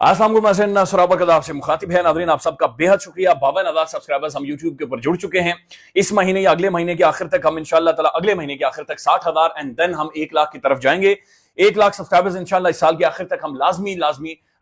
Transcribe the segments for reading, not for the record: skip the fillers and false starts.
अस्सलाम वालेकुम सराबा आपसे मुखातिब है नाज़रीन, आप सबका बेहद शुक्रिया। 52,000 सब्सक्राइबर्स हम यूट्यूब के ऊपर जुड़ चुके हैं। इस महीने या अगले महीने के आखिर तक हम इंशाअल्लाह ताला अगले महीने के आखिर तक 60,000 एंड देन हम 1 लाख की तरफ जाएंगे। 1 लाख सब्सक्राइबर्स इंशाअल्लाह इस साल के आखिर तक हम लाजमी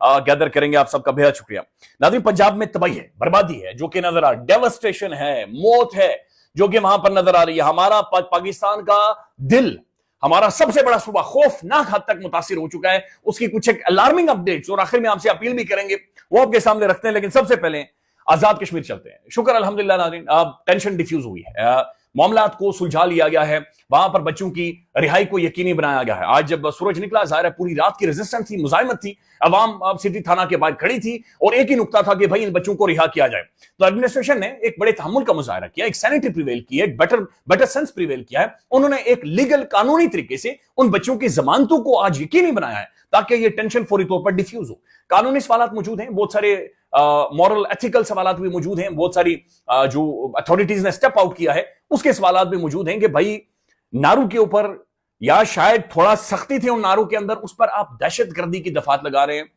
गैदर करेंगे। आप सबका बेहद शुक्रिया। नाज़रीन, पंजाब में तबाही है, बर्बादी है जो कि नजर आ, डेवस्टेशन है, मौत है जो कि वहां पर नजर आ रही है। हमारा पाकिस्तान का दिल, हमारा सबसे बड़ा सूबा खौफनाक हद तक मुतासिर हो चुका है। उसकी कुछ एक अलार्मिंग अपडेट्स और आखिर में आपसे अपील भी करेंगे, वो आपके सामने रखते हैं। लेकिन सबसे पहले आजाद कश्मीर चलते हैं। शुक्र अल्हम्दुलिल्लाह नाज़रीन, अब टेंशन डिफ्यूज हुई है, मामलात को सुलझा लिया गया है, वहां पर बच्चों की रिहाई को यकीनी बनाया गया है। आज जब सूरज निकला, जाहिर है पूरी रात की रेजिस्टेंस थी, मुजाहिमत थी, अवाम अब सिटी थाना के बाहर खड़ी थी और एक ही नुकता था कि भाई इन बच्चों को रिहा किया जाए। तो एडमिनिस्ट्रेशन ने एक बड़े तहम्मुल का मुजाहरा किया, एक सैनिटी प्रिवेल की, एक बेटर सेंस प्रिवेल किया है। उन्होंने एक लीगल कानूनी तरीके से उन बच्चों की जमानतों को आज यकीनी बनाया है ताकि ये टेंशन फौरी तौर पर डिफ्यूज हो। कानूनी सवालात मौजूद हैं, बहुत सारे मॉरल एथिकल सवालात भी मौजूद हैं, बहुत सारी जो अथॉरिटीज ने स्टेप आउट किया है उसके सवालात भी मौजूद हैं कि भाई नारू के ऊपर या शायद थोड़ा सख्ती थी उन नारों के अंदर, उस पर आप दहशतगर्दी की दफात लगा रहे हैं।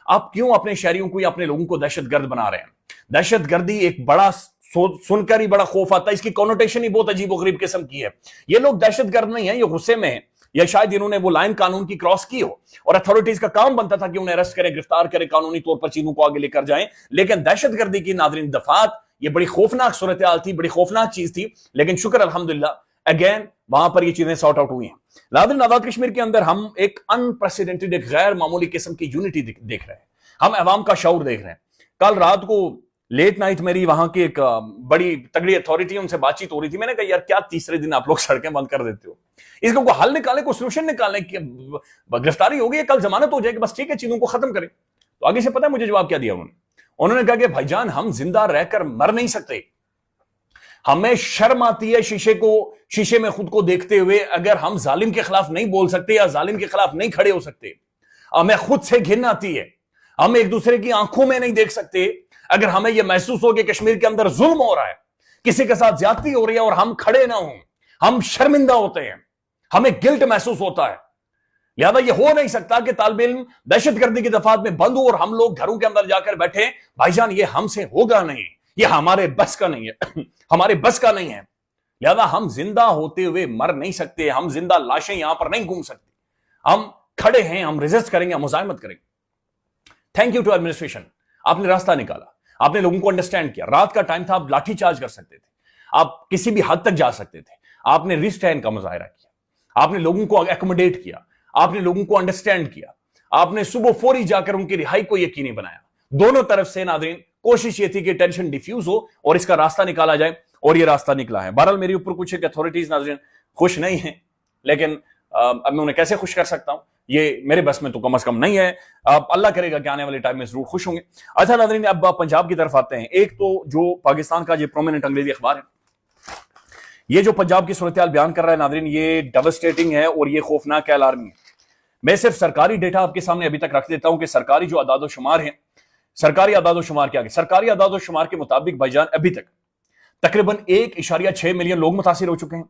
आप क्यों अपने शहरियों को या अपने लोगों को दहशतगर्द बना रहे हैं? दहशतगर्दी एक बड़ा सुनकर ही बड़ा खौफ आता है, इसकी कॉनोटेशन ही बहुत अजीबोगरीब किस्म की है। ये लोग दहशतगर्द नहीं है, ये गुस्से में है, या शायद इन्होंने वो लाइन कानून की क्रॉस की हो और अथॉरिटीज का काम बनता था कि उन्हें अरेस्ट करें, गिरफ्तार करें, कानूनी तौर पर चीजों को आगे लेकर जाएं। लेकिन दहशतगर्दी की नाज़रीन दफात, ये बड़ी खौफनाक सूरत हाल थी, बड़ी खौफनाक चीज थी। लेकिन शुक्र अल्हम्दुलिल्लाह अगेन वहां पर ये चीजें सॉर्ट आउट हुई हैं। नाज़रीन, आजाद कश्मीर के अंदर हम एक अनप्रेसिडेंटेड, एक गैर मामूली किस्म की यूनिटी देख रहे हैं, हम अवाम का शऊर देख रहे हैं। कल रात को लेट नाइट मेरी वहां की एक बड़ी तगड़ी अथॉरिटी, उनसे बातचीत हो रही थी। मैंने कहा यार क्या तीसरे दिन आप लोग सड़कें बंद कर देते हो? इसका कोई हल निकाले, कोई सोल्यूशन निकालने की, गिरफ्तारी हो गई, कल जमानत हो जाएगी, बस ठीक है, चीजों को खत्म करें। तो आगे से पता है मुझे जवाब क्या दिया उन्होंने कहा कि भाईजान हम जिंदा रहकर मर नहीं सकते, हमें शर्म आती है शीशे में खुद को देखते हुए। अगर हम जालिम के खिलाफ नहीं बोल सकते या जालिम के खिलाफ नहीं खड़े हो सकते, हमें खुद से घिन आती है, हम एक दूसरे की आंखों में नहीं देख सकते। अगर हमें यह महसूस हो कि कश्मीर के अंदर जुल्म हो रहा है, किसी के साथ ज्यादती हो रही है और हम खड़े ना हों, हम शर्मिंदा होते हैं, हमें गिल्ट महसूस होता है। लिहाजा यह हो नहीं सकता कि तालिब इल्म दहशतगर्दी की दफात में बंद हो और हम लोग घरों के अंदर जाकर बैठे। भाईजान ये हमसे होगा नहीं, ये हमारे बस का नहीं है हमारे बस का नहीं है। लिहाजा हम जिंदा होते हुए मर नहीं सकते, हम जिंदा लाशें यहां पर नहीं घूम सकते। हम खड़े हैं, हम रेजिस्ट करेंगे, हम मुजाहिमत करेंगे। थैंक यू टू एडमिनिस्ट्रेशन, आपने रास्ता निकाला, आपने लोगों को अंडरस्टैंड किया। रात का टाइम था, आप लाठी चार्ज कर सकते थे, आप किसी भी हद तक जा सकते थे। आपने रिस्ट्रेंट का मुजाहिरा किया, आपने लोगों को एकोमोडेट किया, आपने लोगों को अंडरस्टैंड किया, आपने सुबह फौरी जाकर उनकी रिहाई को यकीनी बनाया। दोनों तरफ से नाज़रीन कोशिश ये थी कि टेंशन डिफ्यूज हो और इसका रास्ता निकाला जाए, और ये रास्ता निकला है। बहरहाल मेरे ऊपर कुछ एक अथॉरिटीज नाज़रीन खुश नहीं है, लेकिन अब मैं उन्हें कैसे खुश कर सकता हूं, ये मेरे बस में तो कम से कम नहीं है। अल्लाह करेगा कि आने वाले टाइम में जरूर खुश होंगे। अच्छा नाज़रीन, अब पंजाब की तरफ आते हैं। एक तो जो पाकिस्तान का ये प्रोमिनेंट अंग्रेजी अखबार है, ये जो पंजाब की सूरत हाल बयान कर रहा है नाज़रीन, ये डेवास्टेटिंग है और ये खौफनाक है, अलार्मिंग है। मैं सिर्फ सरकारी डेटा आपके सामने अभी तक रख देता हूं कि सरकारी जो आदादोशुमार है, सरकारी आदादोशुमार क्या है। सरकारी आदादोशुमार के मुताबिक भाईजान अभी तक तकरीबन 1.6 मिलियन लोग मुतासिर हो चुके हैं।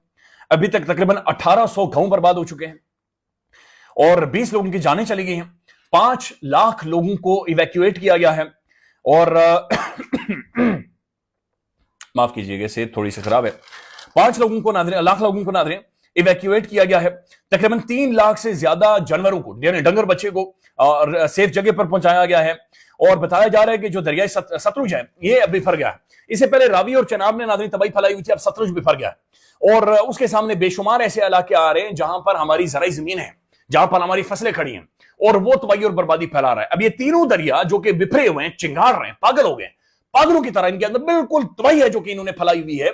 अभी तक तकरीबन 1800 गांव बर्बाद हो चुके हैं और 20 लोगों की जानें चली गई हैं। 5 लाख लोगों को इवैक्यूएट किया गया है और माफ कीजिएगा, सेहत थोड़ी सी खराब है। 5 लाख लोगों को नाज़रीन इवैक्यूएट किया गया है। तकरीबन 3 लाख से ज्यादा जानवरों को, यानी डंगर बच्चे को सेफ जगह पर पहुंचाया गया है। और बताया जा रहा है कि जो दरियाई सतलुज है ये अब बिफर गया है। इससे पहले रावी और चनाब ने नाज़रीन तबाही फैलाई हुई थी, अब सतलुज बिफर गया है और उसके सामने बेशुमार ऐसे इलाके आ रहे हैं जहां पर हमारी ज़राई जमीन है, जहां पर हमारी फसलें खड़ी हैं, और वो तबाही और बर्बादी फैला रहा है। अब ये तीनों दरिया जो कि बिफरे हुए हैं, चिंगार रहे हैं, पागल हो गए, पागलों की तरह इनके अंदर बिल्कुल तबाही है जो कि इन्होंने फैलाई हुई है।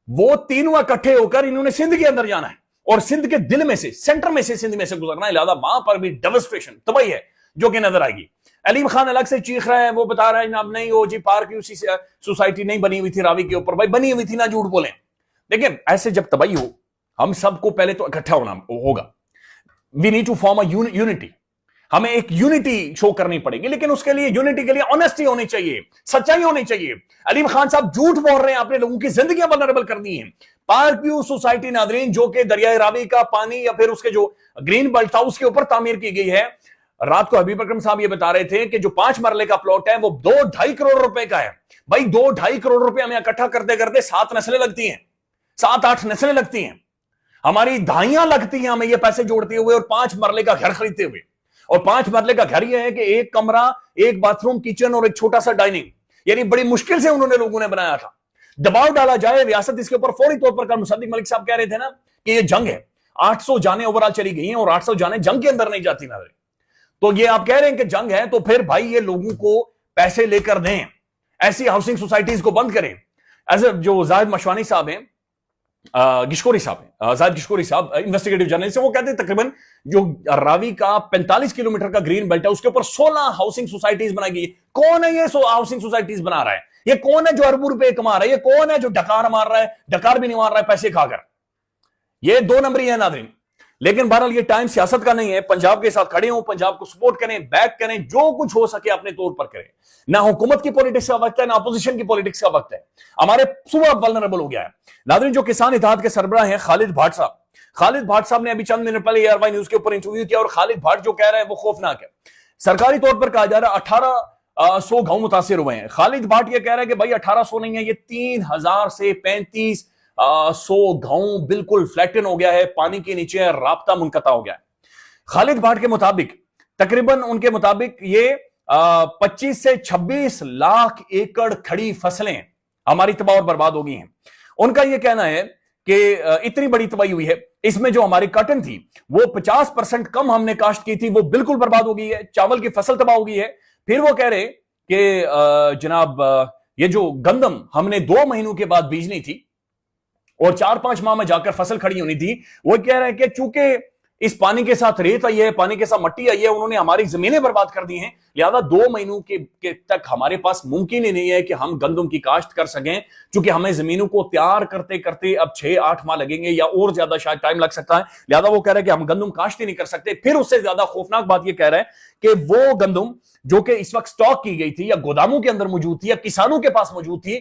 वो तीनों इकट्ठे होकर इन्होंने सिंध के अंदर जाना है और सिंध के दिल में से, सेंटर में से, सिंध में से गुजरना है। लिहाजा वहां पर भी डेवास्टेशन, तबाही है जो कि नजर आएगी। अलीम खान अलग से चीख रहा है, वो बता रहा है अब नहीं हो जी, पार्क उसी सोसाइटी नहीं बनी हुई थी रावी के ऊपर। भाई बनी हुई थी ना, झूठ बोलें। देखिए ऐसे जब तबाही हो, हम सबको पहले तो इकट्ठा होना होगा। We need to form a unity, हमें एक यूनिटी शो करनी पड़ेगी, लेकिन उसके लिए, यूनिटी के लिए ऑनेस्टी होनी चाहिए, सच्चाई होनी चाहिए। अलीम खान साहब झूठ बोल रहे हैं, आपने लोगों की जिंदगियां वल्नरेबल कर दी हैं। पार्क व्यू सोसाइटी नाज़रीन जो कि दरियाए रावी का पानी या फिर उसके जो ग्रीन बेल्ट था उसके ऊपर तामीर की गई है, رات کو حبیب اکرم صاحب یہ بتا رہے تھے کہ جو 5 مرلے کا پلاٹ ہے وہ 2-2.5 کروڑ روپے کا ہے. بھائی 2-2.5 کروڑ روپے ہمیں اکٹھا کرتے کرتے 7 نسلیں لگتی ہیں, 7-8 نسلیں لگتی ہیں, ہماری دہائیاں لگتی ہیں ہمیں یہ پیسے جوڑتے ہوئے اور 5 مرلے کا گھر خریدتے ہوئے. اور 5 مرلے کا گھر یہ ہے کہ 1 کمرہ, 1 باتھ روم, کچن اور ایک چھوٹا سا ڈائننگ, یعنی بڑی مشکل سے انہوں نے لوگوں نے بنایا تھا. دباؤ ڈالا جائے ریاست اس کے اوپر فوری طور پر. مصدق ملک صاحب کہہ رہے تھے نا کہ یہ جنگ ہے, 800 جانیں اوورال چلی گئی ہیں اور 800 جانیں جنگ کے اندر نہیں جاتی نظر. تو یہ آپ کہہ رہے ہیں کہ جنگ ہے, تو پھر بھائی یہ لوگوں کو پیسے لے کر دیں, ایسی ہاؤسنگ سوسائٹیز کو بند کریں. ایسے جو زاہد مشوانی صاحب ہیں, گشکوری صاحب ہیں, زاہد گشکوری صاحب انویسٹیگیٹو جرنلسٹ ہیں, وہ کہتے ہیں تقریباً جو راوی کا 45 کلومیٹر کا گرین بیلٹ ہے اس کے اوپر 16 ہاؤسنگ سوسائٹیز بنائی گئی. کون ہے یہ ہاؤسنگ سوسائٹیز بنا رہا ہے؟ یہ کون ہے جو اربوں روپے کما رہا ہے؟ یہ کون ہے جو ڈکار مار رہا ہے؟ ڈکار بھی نہیں مار رہا ہے پیسے کھا کر. یہ 2 نمبری ہے ناظرین. لیکن بہرحال یہ ٹائم سیاست کا نہیں ہے. پنجاب کے ساتھ کھڑے ہوں, پنجاب کو سپورٹ کریں, بیک کریں, جو کچھ ہو سکے اپنے طور پر کریں. نہ حکومت کی پولیٹکس کا وقت ہے, نہ اپوزیشن کی پولیٹکس کا وقت ہے. ہمارے صوبہ ولنریبل ہو گیا ہے. ناظرین, جو کسان اتحاد کے سربراہ ہیں خالد بھاٹ صاحب, خالد بھاٹ صاحب نے ابھی چند منٹ پہلے ایئر وائی نیوز کے اوپر انٹرویو کیا, اور خالد بھاٹ جو کہہ رہے ہیں وہ خوفناک ہے. سرکاری طور پر کہا جا رہا ہے 1800 گاؤں متاثر ہوئے ہیں. خالد بھاٹ یہ کہہ رہا ہے کہ بھائی 1800 نہیں ہے, یہ 3000 سے 3500 گاؤں بالکل فلیٹن ہو گیا ہے, پانی کے نیچے رابطہ منقطع ہو گیا ہے. خالد بھاٹ کے مطابق تقریباً ان کے مطابق یہ 25 سے 26 لاکھ ایکڑ کھڑی فصلیں ہماری تباہ اور برباد ہو گئی ہیں. ان کا یہ کہنا ہے کہ اتنی بڑی تباہی ہوئی ہے, اس میں جو ہماری کاٹن تھی وہ 50% کم ہم نے کاشت کی تھی, وہ بالکل برباد ہو گئی ہے. چاول کی فصل تباہ ہو گئی ہے. پھر وہ کہہ رہے کہ جناب یہ جو گندم ہم نے 2 مہینوں کے بعد بیجنی تھی اور 4-5 ماہ میں جا کر فصل کھڑی ہونی تھی, وہ کہہ رہے ہیں کہ چونکہ اس پانی کے ساتھ ریت آئی ہے, پانی کے ساتھ مٹی آئی ہے, انہوں نے ہماری زمینیں برباد کر دی ہیں, لہذا 2 مہینوں کے تک ہمارے پاس ممکن ہی نہیں ہے کہ ہم گندم کی کاشت کر سکیں, چونکہ ہمیں زمینوں کو تیار کرتے کرتے اب 6-8 ماہ لگیں گے یا اور زیادہ شاید ٹائم لگ سکتا ہے. لہذا وہ کہہ رہے ہیں کہ ہم گندم کاشت ہی نہیں کر سکتے. پھر اس سے زیادہ خوفناک بات یہ کہہ رہے ہیں کہ وہ گندم جو کہ اس وقت سٹاک کی گئی تھی یا گوداموں کے اندر موجود تھی یا کسانوں کے پاس موجود تھی,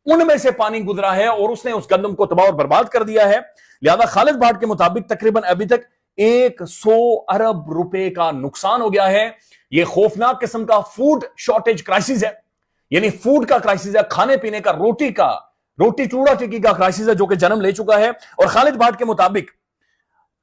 ان میں سے پانی گزرا ہے اور اس نے اس گندم کو تباہ اور برباد کر دیا ہے. لہذا خالد بھاٹ کے مطابق تقریباً ابھی تک 100 ارب روپے کا نقصان ہو گیا ہے. یہ خوفناک قسم کا فوڈ شارٹیج کرائسس ہے, یعنی فوڈ کا کرائسس ہے, کھانے پینے کا, روٹی چوڑا ٹکی کا کرائسس ہے جو کہ جنم لے چکا ہے. اور خالد بھاٹ کے مطابق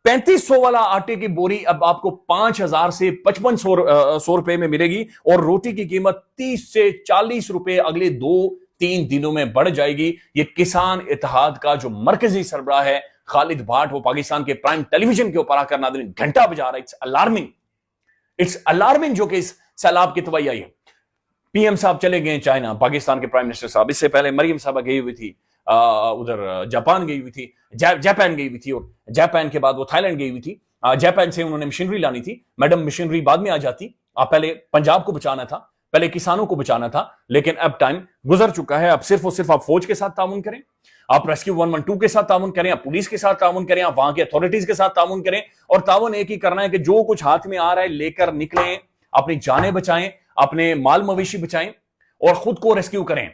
3500 والا آٹے کی بوری اب آپ کو 5000 سے 5500 روپے میں ملے گی, اور روٹی کی قیمت 30 سے 40 روپے اگلے 2-3 دنوں میں بڑھ جائے گی. یہ کسان اتحاد کا جو مرکزی سربراہ ہے خالد بھاٹ, وہ پاکستان کے پرائم ٹیلی ویژن کے اوپر آ کر ناظرین گھنٹا بجا رہا ہے. اٹس الارمنگ جو کہ اس سیلاب کی تباہی آئی ہے. پی ایم صاحب چلے گئے چائنا, پاکستان کے پرائم منسٹر صاحب, اس سے پہلے مریم صاحبہ گئی ہوئی تھی ادھر جاپان گئی ہوئی تھی, جاپان گئی ہوئی تھی, اور جاپان کے بعد وہ تھائی لینڈ گئی ہوئی تھی. جاپان سے انہوں نے مشینری لانی تھی. میڈم مشینری بعد میں آ جاتی, آپ پہلے پنجاب کو بچانا تھا, پہلے کسانوں کو بچانا تھا, لیکن اب ٹائم گزر چکا ہے. اب صرف اور صرف آپ فوج کے ساتھ تعاون کریں, آپ ریسکیو 112 کے ساتھ تعاون کریں, آپ پولیس کے ساتھ تعاون کریں, آپ وہاں کے اتھارٹیز کے ساتھ تعاون کریں, اور تعاون ایک ہی کرنا ہے کہ جو کچھ ہاتھ میں آ رہا ہے لے کر نکلیں, اپنی جانیں بچائیں, اپنے مال مویشی بچائیں اور خود کو ریسکیو کریں.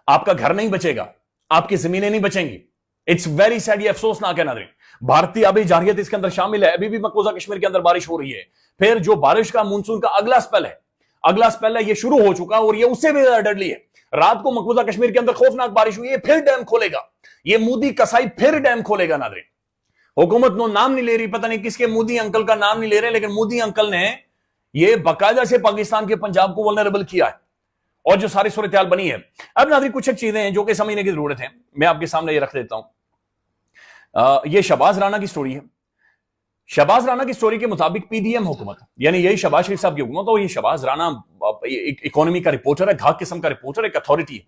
آپ کا گھر نہیں بچے گا, آپ کی زمینیں نہیں بچیں گی. اٹس ویری سیڈ, یہ افسوسناک ہے ناظرین. بھارتی آبی جارحیت اس کے اندر شامل ہے. ابھی بھی مقبوضہ کشمیر کے اندر بارش ہو رہی ہے. پھر جو بارش کا مونسون کا اگلا سپیل ہے یہ شروع ہو چکا, اور یہ اس سے بھی زیادہ ڈرلی ہے. رات کو مقبوضہ کشمیر کے اندر خوفناک بارش ہوئی ہے, پھر ڈیم کھولے گا یہ مودی کسائی, پھر ڈیم کھولے گا ناظرین. حکومت نو نام نہیں لے رہی, پتہ نہیں کس کے مودی انکل کا نام نہیں لے رہے, لیکن مودی انکل نے یہ باقاعدہ سے پاکستان کے پنجاب کو ولنریبل کیا ہے, اور جو ساری صورتحال بنی ہے. اب ناظرین کچھ ایک چیزیں ہیں جو کہ سمجھنے کی ضرورت ہے, میں آپ کے سامنے یہ رکھ دیتا ہوں. یہ شہباز رانا کی سٹوری ہے. شہباز رانا کی سٹوری کے مطابق پی ڈی ایم حکومت, یعنی یہی شہباز شریف صاحب کی حکومت, اور یہ شہباز رانا اکانومی کا رپورٹر ہے, گھاگ قسم کا رپورٹر, ایک اتھارٹی ہے.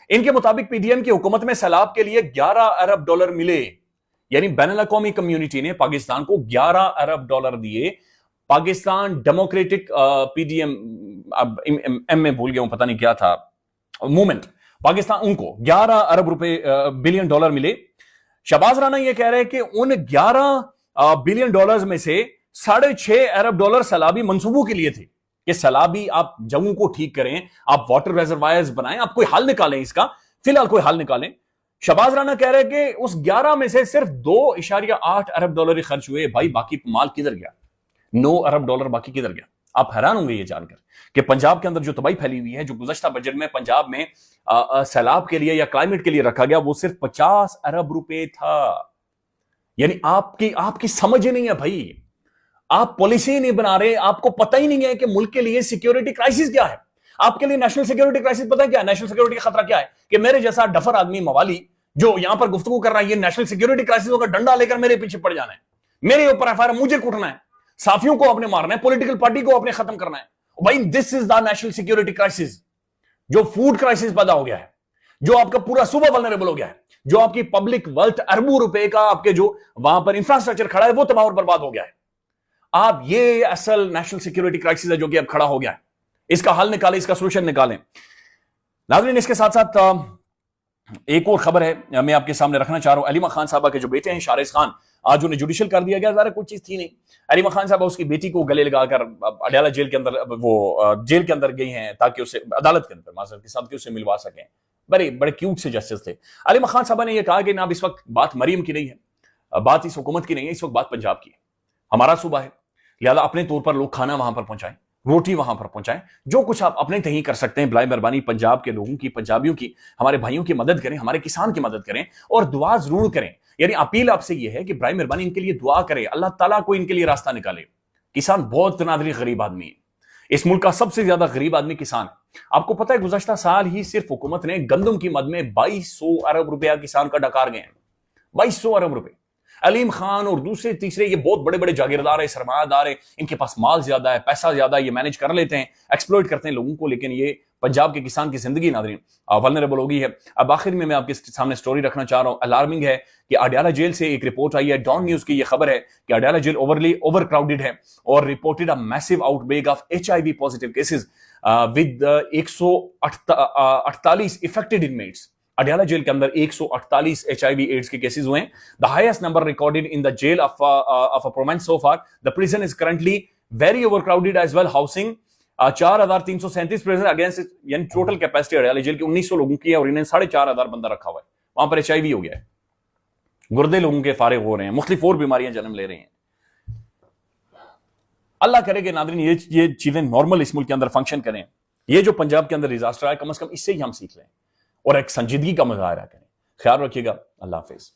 ان کے مطابق پی ڈی ایم کی حکومت میں سیلاب کے لیے 11 ارب ڈالر ملے, یعنی بین الاقوامی کمیونٹی نے پاکستان کو 11 ارب ڈالر دیے. Pakistan Democratic P D M میں بھول گیا ہوں, پتہ نہیں کیا تھا, موومنٹ پاکستان, ان کو 11 ارب روپے بلین ڈالر ملے. شہباز رانا یہ کہہ رہے ہیں کہ ان 11 بلین ڈالرز میں سے 6.5 ارب ڈالر سیلابی منصوبوں کے لیے تھے, کہ سیلابی آپ جگہوں کو ٹھیک کریں, آپ واٹر ریزروائرز بنائیں, آپ کوئی حل نکالیں, اس کا فی الحال کوئی حل نکالیں. شہباز رانا کہہ رہے ہیں کہ اس 11 میں سے صرف 2.8 ارب ڈالر خرچ ہوئے. بھائی باقی مال کدھر گیا؟ 9 अरब डॉलर बाकी किधर गया? आप हैरान होंगे ये जानकर कि पंजाब के अंदर जो तबाही फैली हुई है, जो गुज़श्ता बजट में पंजाब में सैलाब के लिए या क्लाइमेट के लिए रखा गया, वो सिर्फ 50 अरब रुपए था। यानी आपकी समझ ही नहीं है भाई, आप पॉलिसी नहीं बना रहे, आपको पता ही नहीं है कि मुल्क के लिए सिक्योरिटी क्राइसिस क्या है। आपके लिए नेशनल सिक्योरिटी क्राइसिस पता है क्या है? नेशनल सिक्योरिटी का खतरा क्या है कि मेरे जैसा डफर आदमी मवाली जो यहां पर गुफ्तगू कर रहा है, ये नेशनल सिक्योरिटी क्राइसिस का डंडा लेकर मेरे पीछे पड़ जाना है, मेरे ऊपर एफआईआर, मुझे कुटना है, साफियों को आपने मारना है, पॉलिटिकल पार्टी को आपने खत्म करना है। भाई this is the national security crisis. जो फूड क्राइसिस पैदा हो गया है, जो आपका पूरा सूबा वल्नरेबल हो गया है, जो आपकी पब्लिक वेल्थ अरबों रुपए का आपके जो वहां पर इंफ्रास्ट्रक्चर खड़ा है वो तबाह और बर्बाद हो गया है। आप ये असल नेशनल सिक्योरिटी क्राइसिस है जो कि अब खड़ा हो गया है। इसका हल निकालें, इसका सोल्यूशन निकालें। नाज़रीन, इसके साथ साथ एक और खबर है मैं आपके सामने रखना चाह रहा हूं। अलीमा खान साहबा के जो बेटे हैं शारिस खान, आज उन्हें जुडिशियल कर दिया गया। ज़रा कोई चीज थी नहीं। अलीमा खान साहबा उसकी बेटी को गले लगाकर अडयाला जेल के अंदर, वो जेल के अंदर गई हैं ताकि उसे अदालत के अंदर माजरत के साथ उसे मिलवा सकें। बड़े क्यूट से जस्टिस थे। अलीमा खान साहबा ने यह कहा कि ना, अब इस वक्त बात मरीम की नहीं है, बात इस हुकूमत की नहीं है, इस वक्त बात पंजाब की है, हमारा सूबा है, लिहाजा अपने तौर पर लोग खाना वहां पर पहुंचाएं, रोटी वहां पर पहुंचाएं, जो कुछ आप अपने तहीं कर सकते हैं बलाए मेहरबानी पंजाब के लोगों की, पंजाबियों की, हमारे भाइयों की मदद करें, हमारे किसान की मदद करें और दुआ जरूर करें। यानी अपील आपसे यह है कि बलाए मेहरबानी इनके लिए दुआ करें, अल्लाह ताला को इनके लिए रास्ता निकाले। किसान बहुत नादरी गरीब आदमी है, इस मुल्क का सबसे ज्यादा गरीब आदमी किसान है। आपको पता है गुज़श्ता साल ही सिर्फ हुकूमत ने गंदम की मद में 2200 अरब रुपया किसान का डकार गए हैं, 2200 अरब रुपए। अलीम खान और दूसरे तीसरे ये बहुत बड़े बड़े जागीरदार है, सरमायादार है, इनके पास माल ज्यादा है, पैसा ज्यादा है, ये मैनेज कर लेते हैं, एक्सप्लॉइट करते हैं लोगों को, लेकिन ये पंजाब के किसान की जिंदगी नाज़रीन वल्नरेबल हो गई है। अब आखिर में मैं आपके सामने स्टोरी रखना चाह रहा हूं। अलार्मिंग है कि अडयाला जेल से एक रिपोर्ट आई है, डॉन न्यूज की यह खबर है कि अडयाला जेल ओवर क्राउडेड है और reported a massive outbreak of HIV positive cases with 148 affected inmates. Adiala jail के अंदर 148 HIV एड्स के केसेस हुए हैं, the highest number recorded in the jail of a province so far. The prison is currently very overcrowded as well, housing 4337 prison against, यानी total capacity Adiala jail की 1900 लोगों की है और इन्हें 4500 बंदा रखा हुआ है। वहां पर HIV हो गया है, गुर्दे लोगों के फारिग हो रहे हैं, मुख्तलिफ और बीमारियां जन्म ले रही हैं। अल्लाह करे कि नाज़रीन ये चीजें नॉर्मल इस मुल्क के अंदर फंक्शन करें। ये जो पंजाब के अंदर डिजास्टर है, कम से कम इससे ही हम सीख लें और एक संजीदगी का मुजाहरा करें। ख्याल रखिएगा। अल्लाह हाफिज।